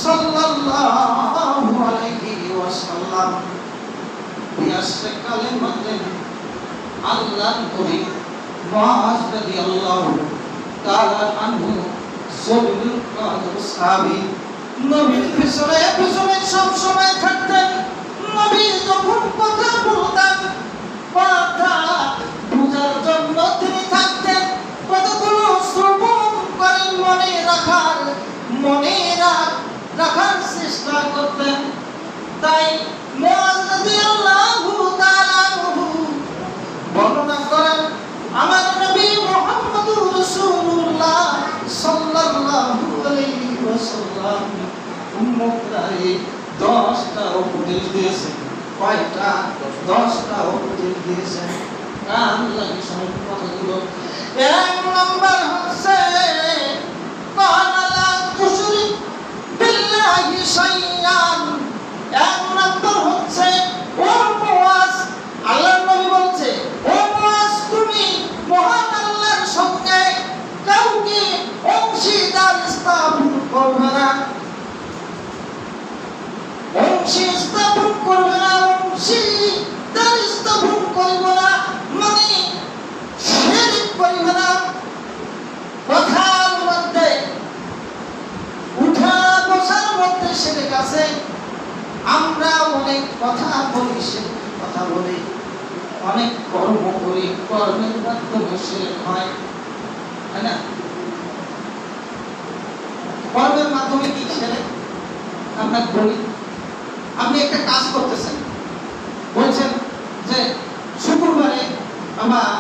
সাল্লাল্লাহু আলাইহি ওয়াসাল্লাম ইয়াসে কালেমাতেন আল্লাহর নবী মুআজ রাদিয়াল্লাহু তাআলা আনহু সবিল কাদর সাহাবী নবীর পিছনে পিছনে সব সময় থাকতেন। নবী যখন কথা বলতেন কথা বুঝার জন্য তিনি থাকতেন, কতগুলো শ্রবণ করে মনে রাখার চেষ্টা করতেন। তাই মুআজ রাদিয়াল্লাহু তাআলা বর্ণনা করেন, আমার নবী মুহাম্মদুর রাসূলুল্লাহ সাল্লাল্লাহু আলাইহি ওয়াসাল্লাম উম্মতকে 10টা উপদেশ দিয়েছেন। কয়টা? 10টা উপদেশ দিয়েছেন। আল্লাহ সব কথাগুলো এক নম্বর হচ্ছে কানা লা তুশরিক বিল্লাহি শাইআন। এক নম্বর হচ্ছে ও মুআজ, আল্লাহর নবী বলছে, ও মুআজ তুমি মহান আল্লাহর সঙ্গে কাউকে অংশীদার স্থাপন করবে না। অংশীদার করবে না, অংশীদার স্থাপন করবে না মানে শিরক করবে না। কথার মধ্যে উঠা বসার মধ্যে শিরক আছে। আমরা অনেক কথা বলি, কথা বলি, অনেক কর্ম করি, কর্মের মাধ্যমে শিরক হয়, তাই না? কর্মের মাধ্যমে কি শিরক আমরা বলি? আপনি একটা কাজ করতেছেন, বলছেন যে শুক্রবারে আমার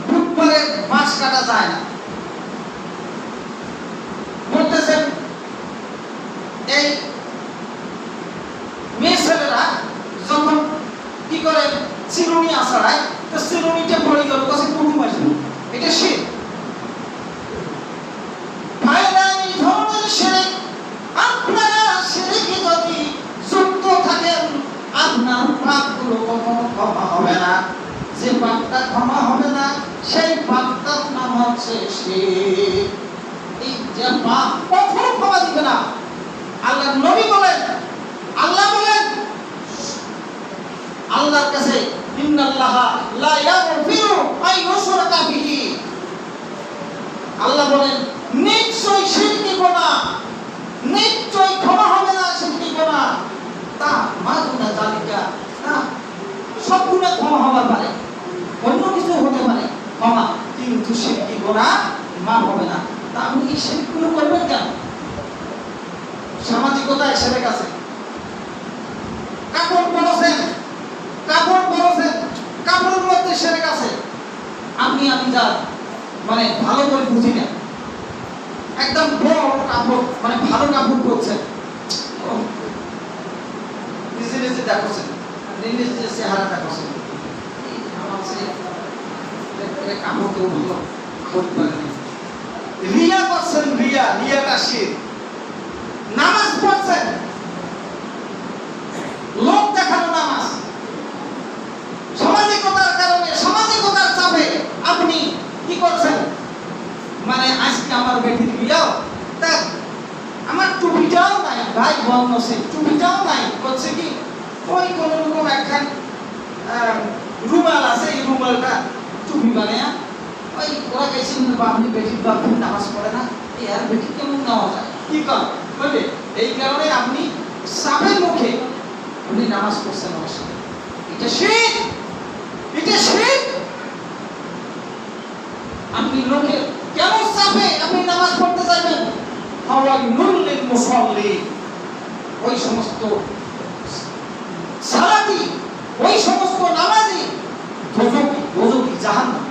বুধবারে মাছ কাটা যায় না, বলতেছেন এই মেয়ে ছেলেরা যখন কি করে চিরুনি আছড়ায়, তো চিরুনিটা পড়ে গেল, কাছে কুটুম আসবে, এটা শিরক। ভাইরা, এই ধরনের শিরক আপনারা শিরকে যদি যুক্ত থাকেন, আপনার পাপগুলো কখনো ক্ষমা হবে না। যে পাপটা ক্ষমা হবে না সেই পাপটার নাম হচ্ছে শিরক। এই যে পাপ কখনো ক্ষমা দিবে না। আল্লাহর নবী বলেন, আল্লাহ বলেন আল্লাহর কাছে ইন্নাল্লাহা লা ইয়াগফিরু আন ইউশরাকা বিহি। আল্লাহ বলেন নিশ্চয়ই শিরকি গুনাহ, নিশ্চয়ই ক্ষমা হবে না শিরকি গুনাহ। তা মাদুনা জালিকা, না সব গুনাহ ক্ষমা হবার পারে, অন্য কিছু হতে পারে ক্ষমা, কিন্তু শিরকি গুনাহ মাফ হবে না। তা আপনি এই শিরকগুলো করবেন কেন? সামাজিকতায় শিরক আছে। কাপড় পরছেন, কাপড়ের মধ্যে শিরক আছে। আমি যা মানে ভালো করে বুঝি না, একদম বড় কাপড় মানে ভালো কাপড় পরছেন, নিজে নিজে দেখছেন, নিজে চেহারাটা করছেন, কাপড় তো ভালো করতে পারেন। রিয়া করছেন, রিয়াটা শিরক। নামাজ পড়ছেন, লোক দেখানো নামাজ, সামাজিকতার কারণে, সামাজিকতার চাপে আপনি কি করছেন, মানে আজকে আমার বেটির বিয়াও, তা আমার টুপিটাও নাই, ভাই বন্ধ সে টুপিটাও নাই, করছে কি ওই কোন রকম একখান রুমাল আছে, এই রুমালটা টুপি বানায়া ওই ওরা গেছেন, আপনি বেটির বাপি নামাজ পড়ে না, এই আর বেটি কেমন নেওয়া যায়, কি কর বলবে? এই কারণে আপনি সাবের মুখে আপনি নামাজ পড়ছেন, অবশ্যই এটা শিরক, এটা শিরক। আপনি লোকে কেন চাপে আপনি নামাজ পড়তে যাবেন? ফাওয়াইলুল লিল মুসাল্লিন, ওই সমস্ত সালাতি, ওই সমস্ত নামাজি দোজখী জাহান্নাম।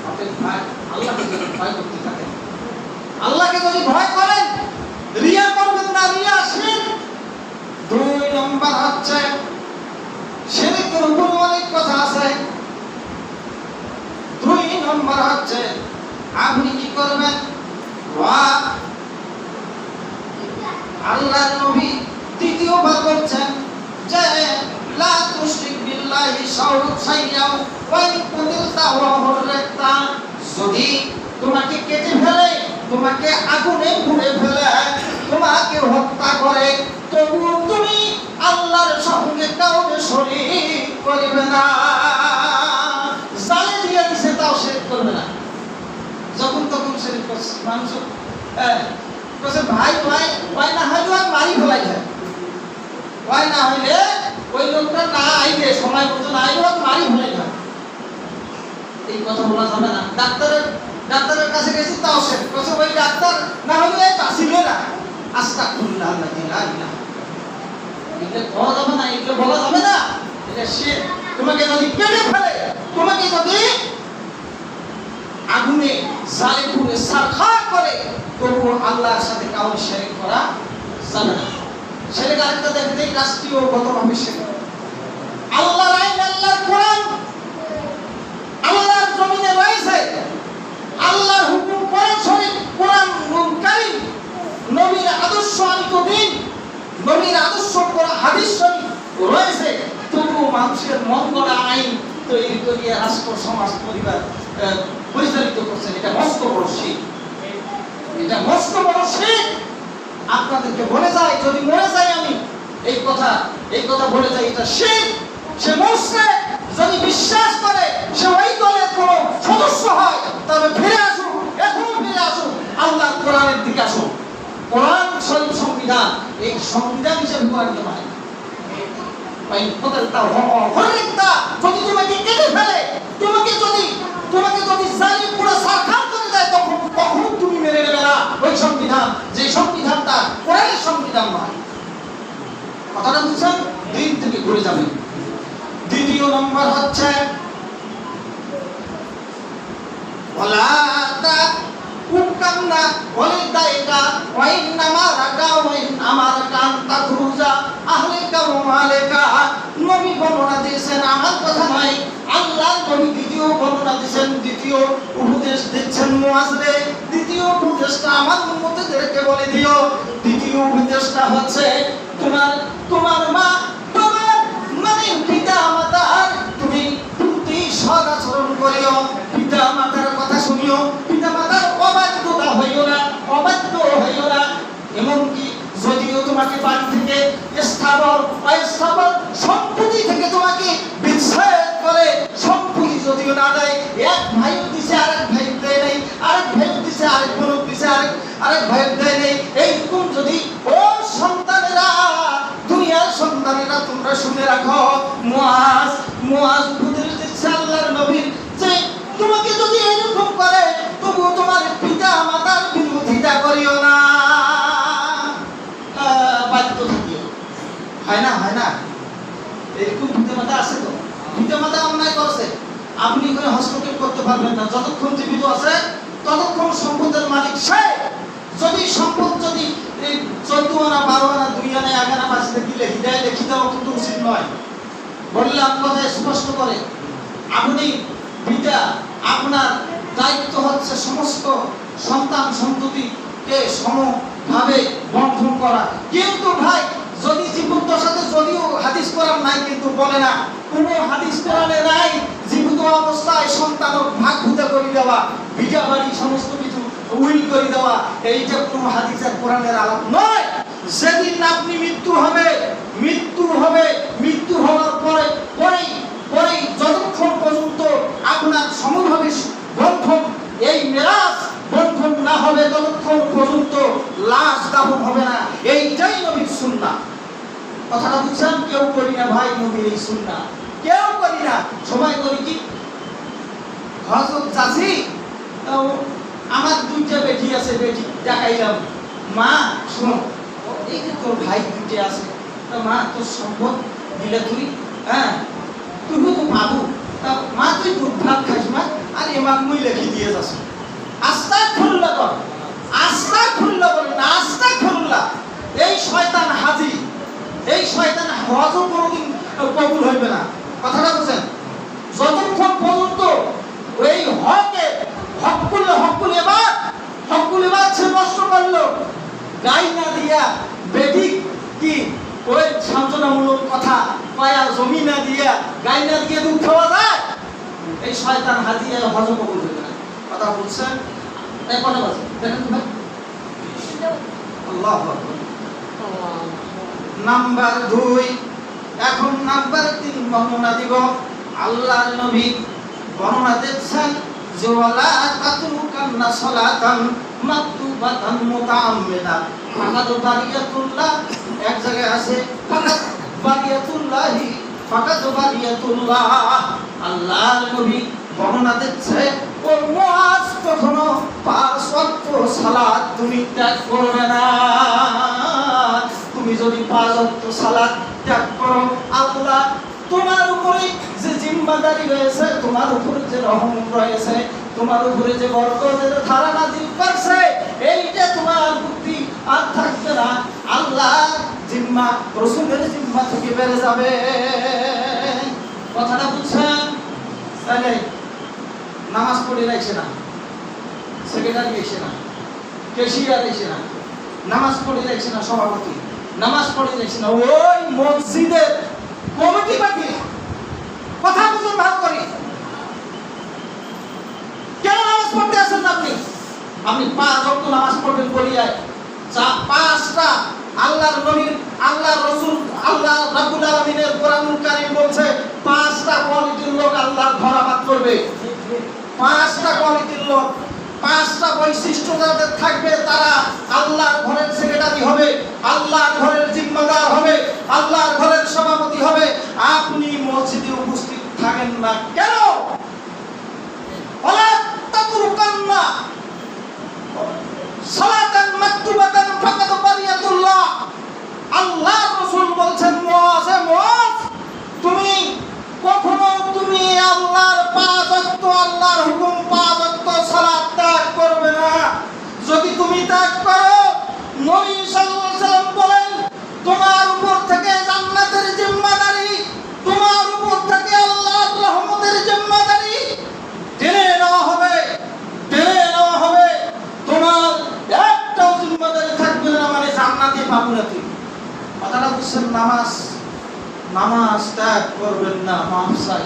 আপনি আল্লাহকে যদি ভয় করতে থাকেন, আল্লাহকে যদি ভয় করেন, রিয়া করবেন না, রিয়া শিরক। 2 নম্বর হচ্ছে শিরকের উপর অনেক কথা আছে। 2 নম্বর হচ্ছে আপনি কি করবেন? আল্লাহর নবী তৃতীয়বার বলছেন যে লা তুশরিক বিল্লাহি শাইআন ওয়া ইন কুতিলতা ওয়া হুররাতা, যদি তোমাকে কেটে ফেলে তোমাকে আগুনে পুড়ে ফেলে, তোমাকে হত্যা করে, তবু তুমি আল্লাহর সঙ্গে কাউকে শরীক করবে না। জালে দিয়ে দিছে তাও শিরক করবে না। যখন তখন শিরক করছে মানুষ কইছে ভাই ভাই না হইলো আর মারি ফেলাই যায়, ভাই না হইলে ওই লোকটা না আইলে সময় মতো না আইলে মারি ফেলাই যায়। এই কথা বলা যাবে না। ডাক্তারের কাছে গেছি তাও সে কইছে ওই ডাক্তার না হইলে বাঁচিবে না। আস্তাগফিরুল্লাহ লা ইলাহা ইল্লাল্লাহ। এটা বলা যাবে না, এটা বলা যাবে না। এটা সে তোমাকে যদি কেটে ফেলে, তোমাকে যদি আগুনে জালে পুড়ে সারখার করে, তবু আল্লাহর সাথে কাউকে শিরক করা যাবে না। শিরক আরেকটা দেখতে রাষ্ট্রীয়গতভাবে শিরক। আল্লাহর আইন, আল্লাহর কোরআন, আল্লাহর জমিনে রয়েছে, আল্লাহর হুকুম করেছেন, কোরআন কারীম, নবীর আদর্শ আনিত দিন, নবীর আদর্শ হাদিস শরীফ রয়েছে, তবু মানুষের মন গড়া আইন তৈরি করিয়ে রাষ্ট্র সমাজ পরিবার পরিচালিত করছেন। এটা মস্ত বড় শিরক, এটা মস্ত বড় শিরক। আপনাদেরকে বলে যাই, যদি মরে যাই আমি এই কথা বলে যাই, এটা শিরক। সে মুসলিম যদি বিশ্বাস করে সে ওই দলের কোন সদস্য হয়, তবে ফিরে আসুন, এখনো ফিরে আসুন, আল্লাহ কোরআনের দিকে আসুন। কোরআন শরীফ সংবিধান, এই সংবিধান হিসেবে কোরআনকে মানে। যদি তোমাকে কেটে ফেলে, তোমাকে যদি জালিম পুরো সারখার করে দেয়, তখন তুমি মেনে নেবে না ওই সংবিধান, যে সংবিধানটা কোরআনের সংবিধান নয়। কথাটা বুঝছেন? দিন থেকে ঘুরে যাবে। দ্বিতীয় নম্বর হচ্ছে ওয়ালাতা উকান্না ওয়ালিদাইকা ওয়া ইন্নামা রাকা ওয়া ইন্নামার কান্তা খুরুজা আহলিকা ওয়া মালিকা। নবী বর্ণনা দিয়েছেন, আমার কথা নয়, আল্লাহ নবী দ্বিতীয় বর্ণনা দিয়েছেন, দ্বিতীয় উপদেশ দিচ্ছেন মুআজরে। দ্বিতীয় উপদেশটা আমার উম্মতদেরকে বলে দিও। দ্বিতীয় উপদেশটা হচ্ছে তোমার মা, তোমার মানে পিতা মাতার তুমি প্রতি সৎ আচরণ করিও, পিতা মাতার কথা শুনিও, পিতা মাতার অবাধ্যতা হইও না, অবাধ্য হইও না। এমনকি যদিও তোমাকে বাড়ি থেকে স্থাবর অস্থাবর সম্পত্তি থেকে তোমাকে বিচ্ছেদ করে, সম্পত্তি যদিও না দেয়, এক ভাইও দিছে আরেক ভাই দেয় নাই, আরেক ভাইও দিছে আরেক বোনও দিছে আরেক ভাইও দেয় নাই, এইরকম যদি ও সন্তানেরা, দুনিয়ার সন্তানেরা তোমরা শুনে রাখো, মুআজ উপদেশ দিচ্ছে আল্লাহর নবীর যে তোমাকে যদি এরকম করে, তবুও তোমার পিতা মাতার বিরোধিতা করিও না, বাধ্য থাকিও। হয় না এরকম পিতা মাতা আছে তো, পিতা মাতা অন্যায় করছে, আপনি করে হস্তক্ষেপ করতে পারবেন না। যতক্ষণ জীবিত আছে ততক্ষণ সম্পদের মালিক সে। যদি সম্পদ যদি 14 আনা 12 আনা 2 আনা 1 আনা 5 আনা দিলে লিখি দেওয়া কিন্তু উচিত নয়। বললাম কথা স্পষ্ট করে, আপনি পিতা, আপনার দায়িত্ব হচ্ছে সমস্ত সন্তান সন্ততিকে সমভাবে বন্ধন করা। কিন্তু ভাই যদি জীবিত সাথে যদিও হাদিস কোরআন নাই, কিন্তু বলে না, কোনো হাদিস কোরআনে নাই জীবিত অবস্থায় সন্তানের ভাগ ভুতে করে দেওয়া, ভিটা বাড়ি সমস্ত কিছু উইল করে দেওয়া, এইটা কোনো হাদিসের কোরআনের আলাপ নয়। যেদিন আপনি মৃত্যু হওয়ার পরেই যতক্ষণ পর্যন্ত আপনার সমভাবে বন্ধন, এই মেরাজ বন্ধন না হবে, ততক্ষণ পর্যন্ত লাশ দাফন হবে না। এইটাই নবীর সুন্নাহ। কথাটা বুঝছেন? কেউ করি না ভাই নবীর এই সুন্নাহ, কেউ করি না। সবাই করি কি? হযরত চাচি, আমার 2টা বেটি আছে, বেটি দেখাইলাম, মা শোনো, এই যে তোর ভাই 2টা আছে, মা তোর সম্পদ দিলে তুই, হ্যাঁ তুই তো পাবো, মা তুই দুধ ভাত খাইস মা, আর এমাক মুই লেখি দিয়ে যাস। আস্তাগফিরুল্লাহ কর, আস্তাগফিরুল্লাহ বলেন না, আস্তাগফিরুল্লাহ। এই শয়তান হাজি, এই শয়তান হজও কোনোদিন কবুল হইবে না। কথাটা বুঝেন? যতক্ষণ পর্যন্ত ওই হকুল এবার সে নষ্ট করলো, গাই না দিয়া বেটি কি ওই সান্ত্বনামূলক কথা কয়া, জমি না দিয়া গাই না দিয়ে দুধ খাওয়া যায়, এই শয়তান হাজিয়া হজ কবুল হইবে না। কথা বুঝছেন? তাই কটা বাজে দেখেন তো ভাই। আল্লাহু আকবার। নাম্বার 2, এখন নাম্বার 3 বর্ণনা দিব। আল্লাহর নবী বর্ণনা দিচ্ছেন যে ওয়ালা তাতরুকান্না সালাতান মাকতুবাতান মুতাআম্মিদা ফাকাদ বারিয়াতুল্লাহ, এক জায়গায় আছে ফাকাদ বারিয়াতুল্লাহি, ফাকাদ বারিয়াতুল্লাহ। আল্লাহর নবী বর্ণনা দিচ্ছে ও মুআজ কখনো 5 ওয়াক্ত সালাত তুমি ত্যাগ করবে না। তুমি যদি 5 ওয়াক্ত সালাত ত্যাগ করো, আল্লাহ তোমার উপরে যে জিম্মাদারি রয়েছে, তোমার উপরে যে রহম রয়েছে, তোমার উপরে যে বরকতের ধারা নাযিল করছে, এইটা তোমার বুদ্ধি আর থাকবে না। আল্লাহ জিম্মা রাসূলের জিম্মা থেকে বেড়ে যাবে। কথাটা বুঝছেন? তাহলে নামাজ পড়ে রাখছে না, সেক্রেটারি এসে না, ক্যাশিয়ার এসে না, নামাজ পড়ে রাখছে না, সভাপতি নামাজ পড়ে রাখছে না, ওই মসজিদের কমিটি পাঠিয়ে কথা বুঝুন ভালো করে। কেন নামাজ পড়তে আসেন না আপনি? আপনি 5 ওয়াক্ত নামাজ পড়বেন বলিয়ায় 5টা আল্লাহর নবীর, আল্লাহর রাসূল, আল্লাহ রাব্বুল আলামিনের কোরআনুল কারীম বলছে 5টা কোয়ালিটির লোক আল্লাহর ঘর আবাদ করবে। 5টা কোয়ালিটির লোক, 5টা বৈশিষ্ট্য যাদের থাকবে তারা আল্লাহর ঘরের সেক্রেটারি হবে, আল্লাহর ঘরের জিম্মাদার হবে, আল্লাহর ঘরের সভাপতি হবে। আপনি মসজিদে উপস্থিত থাকেন না কেন? ওয়ালা তাতরুকান্না সালাতান মাকতুবাতান ফাকাদ বারিয়াতুল্লাহ। আল্লাহর রাসূল বলছেন মুআজ, মুআজ তুমি কখনো তুমি আল্লাহর 5 ওয়াক্ত, আল্লাহর হুকুম 5 ওয়াক্ত সালাত ত্যাগ করবে না। যদি তুমি ত্যাগ করো, নবী সাল্লাল্লাহু আলাইহি সাল্লাম বলেন তোমার উপর থেকে জান্নাতের জিম্মাদারি, তোমার উপর থেকে আল্লাহর রহমতের জিম্মাদারি টেনে নেওয়া হবে, টেনে নেওয়া হবে। তোমার একটাও জিম্মাদারি থাকবে না, মানে জান্নাতে পাবো না তুমি। কথাটা বুঝছেন? নামাজ ত্যাগ করবেন না, মাফসাই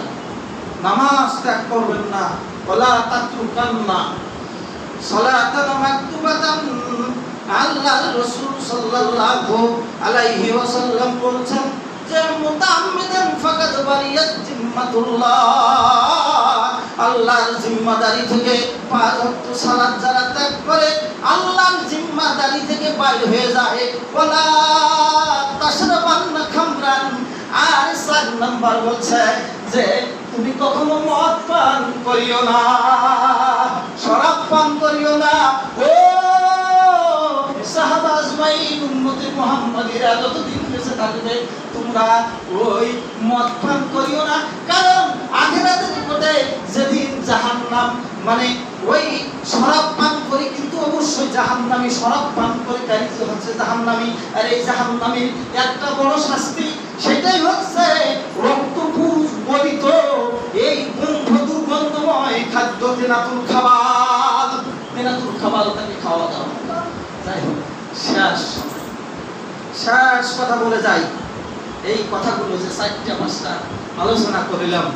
নামাজ ত্যাগ করবেন না। ওয়ালা তাতরুকান্না সালাতান মাকতুবাতান। আল্লাহর রাসূল সাল্লাল্লাহু আলাইহি ওয়াসাল্লাম বলেছেন যে মুতাআম্মিদান ফাকাদ বারিয়াত জিম্মাতুল্লাহ। আল্লাহর জিম্মাদারি থেকে 5 ওয়াক্ত সালাত যারা ত্যাগ করে, আল্লাহর জিম্মাদারি থেকে বাইরে হয়ে যায়। ওয়ালা তাশরাবান্না খামরান। আর 7 নাম্বার বলছে যে তুমি কখনো মদ পান করিও না, শরাব পান করিও না। ও সাহাবা আজমাইন উম্মতে মুহাম্মাদিরা যতদিন বেঁচে থাকবে তোমরা ওই মদ পান করিও না, কারণ আখিরাতের নিকটে যেদিন জাহান্নাম, মানে ওই শরাব পান করে কিন্তু অবশ্যই জাহান্নামী, শরাব পান করে কারি হচ্ছে জাহান্নামী। আর এই জাহান্নামীর একটা বড় শাস্তি, সেটাই হচ্ছে রক্তপুঞ্জ গলিত এই দুর্গন্ধময় খাদ্য তেনাতুল খাবাল। তেনাতুল খাবাল তাকে খাওয়া দাওয়া। যাই হোক, শেষ কথা বলে যাই। এই কথাগুলো যে 4টা 5টা আলোচনা করিলাম,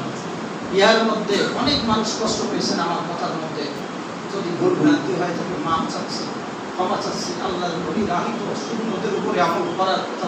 ইয়ার মধ্যে অনেক মানুষ কষ্ট পেয়েছেন আমার কথার মধ্যে। যদি ভুল ভ্রান্তি হয় তাকে মাফ চাচ্ছি, ক্ষমা চাচ্ছি। আল্লাহর নবীর আমি তো সুন্নতের উপরে আমল করার কথা